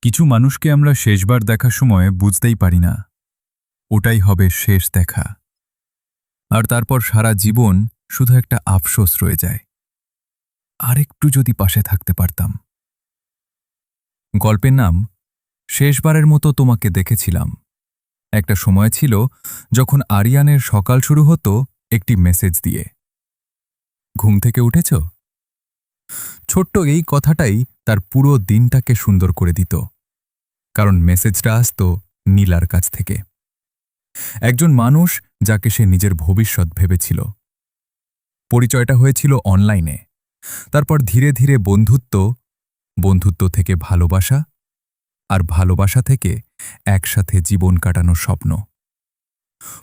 কিছু মানুষকে আমরা শেষবার দেখার সময় বুঝতেই পারি না ওটাই হবে শেষ দেখা। আর তারপর সারা জীবন শুধু একটা আফসোস রয়ে যায়, আরেকটু যদি পাশে থাকতে পারতাম। গল্পের নাম শেষবারের মতো তোমাকে দেখেছিলাম। একটা সময় ছিল যখন আরিয়ানের সকাল শুরু হতো একটি মেসেজ দিয়ে, ঘুম থেকে উঠেছ? ছোট্ট এই কথাটাই তার পুরো দিনটাকে সুন্দর করে দিত, কারণ মেসেজটা আসতো নীলার কাছ থেকে। একজন মানুষ যাকে সে নিজের ভবিষ্যৎ ভেবেছিল। পরিচয়টা হয়েছিল অনলাইনে, তারপর ধীরে ধীরে বন্ধুত্ব, বন্ধুত্ব থেকে ভালোবাসা, আর ভালোবাসা থেকে একসাথে জীবন কাটানোর স্বপ্ন।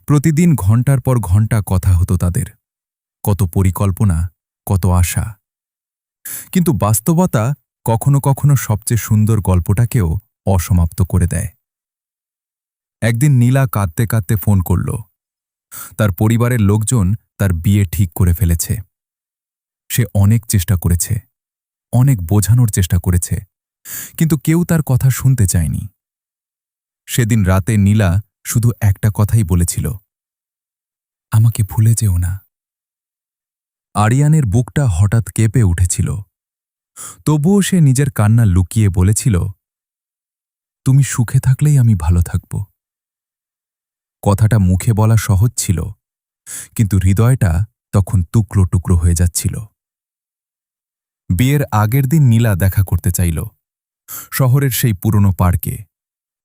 প্রতিদিন ঘন্টার পর ঘন্টা কথা হতো তাদের, কত পরিকল্পনা, কত আশা। কিন্তু বাস্তবতা কখনো কখনো সবচেয়ে সুন্দর গল্পটাকেও অসমাপ্ত করে দেয়। একদিন নীলা কাঁদতে কাঁদতে ফোন করল। তার পরিবারের লোকজন তার বিয়ে ঠিক করে ফেলেছে। সে অনেক চেষ্টা করেছে, অনেক বোঝানোর চেষ্টা করেছে, কিন্তু কেউ তার কথা শুনতে চায়নি। সেদিন রাতে নীলা শুধু একটা কথাই বলেছিল, আমাকে ভুলে যেও না। আরিয়ানের বুকটা হঠাৎ কেঁপে উঠেছিল। তবুও সে নিজের কান্না লুকিয়ে বলেছিল, তুমি সুখে থাকলেই আমি ভালো থাকব। কথাটা মুখে বলা সহজ ছিল, কিন্তু হৃদয়টা তখন টুকরো টুকরো হয়ে যাচ্ছিল। বিয়ের আগের দিন নীলা দেখা করতে চাইল, শহরের সেই পুরনো পার্কে,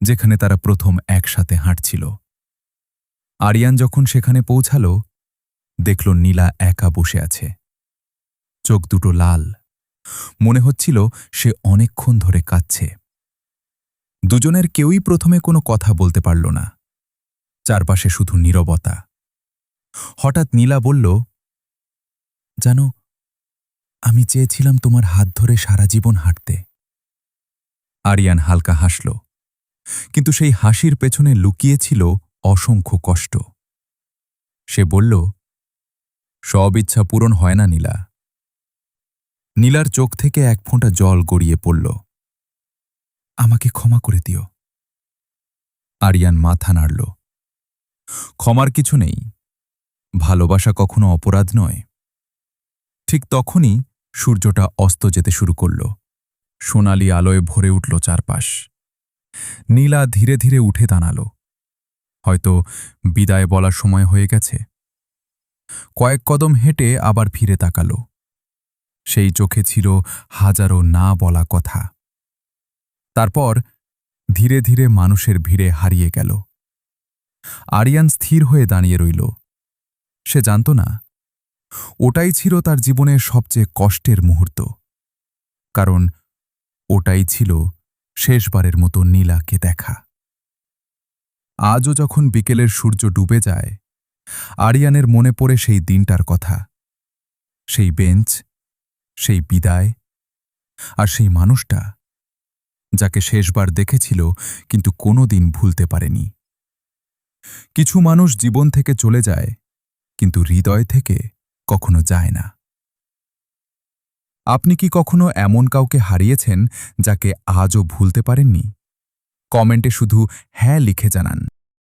যেখানে তারা প্রথম একসাথে হাঁটছিল। আরিয়ান যখন সেখানে পৌঁছাল, দেখল নীলা একা বসে আছে, চোখ দুটো লাল। মনে হচ্ছিল সে অনেকক্ষণ ধরে কাঁদছে। দুজনের কেউই প্রথমে কোনো কথা বলতে পারল না, চারপাশে শুধু নীরবতা। হঠাৎ নীলা বলল, জানো, আমি চেয়েছিলাম তোমার হাত ধরে সারা জীবন হাঁটতে। আরিয়ান হালকা হাসল, কিন্তু সেই হাসির পেছনে লুকিয়েছিল অসংখ্য কষ্ট। সে বলল, সব ইচ্ছা পূরণ হয় না নীলা। নীলার চোখ থেকে এক ফোঁটা জল গড়িয়ে পড়ল। আমাকে ক্ষমা করে দিও। আরিয়ান মাথা নাড়ল। ক্ষমার কিছু নেই, ভালোবাসা কখনো অপরাধ নয়। ঠিক তখনই সূর্যটা অস্ত যেতে শুরু করল। সোনালি আলোয় ভরে উঠল চারপাশ। নীলা ধীরে ধীরে উঠে দাঁড়াল। হয়তো বিদায় বলার সময় হয়ে গেছে। কয়েক কদম হেঁটে আবার ফিরে তাকাল। সেই চোখে ছিল হাজারো না বলা কথা। তারপর ধীরে ধীরে মানুষের ভিড়ে হারিয়ে গেল। আরিয়ান স্থির হয়ে দাঁড়িয়ে রইল। সে জানত না, ওটাই ছিল তার জীবনের সবচেয়ে কষ্টের মুহূর্ত, কারণ ওটাই ছিল শেষবারের মতো নীলাকে দেখা। আজও যখন বিকেলের সূর্য ডুবে যায়, আরিয়ানের মনে পড়ে সেই দিনটার কথা, সেই বেঞ্চ, সেই বিদায়, আর সেই মানুষটা যাকে শেষবার দেখেছিল কিন্তু কোনোদিন ভুলতে পারেনি। কিছু মানুষ জীবন থেকে চলে যায়, কিন্তু হৃদয় থেকে কখনো যায় না। আপনি কি কখনো এমন কাউকে হারিয়েছেন যাকে আজও ভুলতে পারেননি? কমেন্টে শুধু হ্যাঁ লিখে জানান।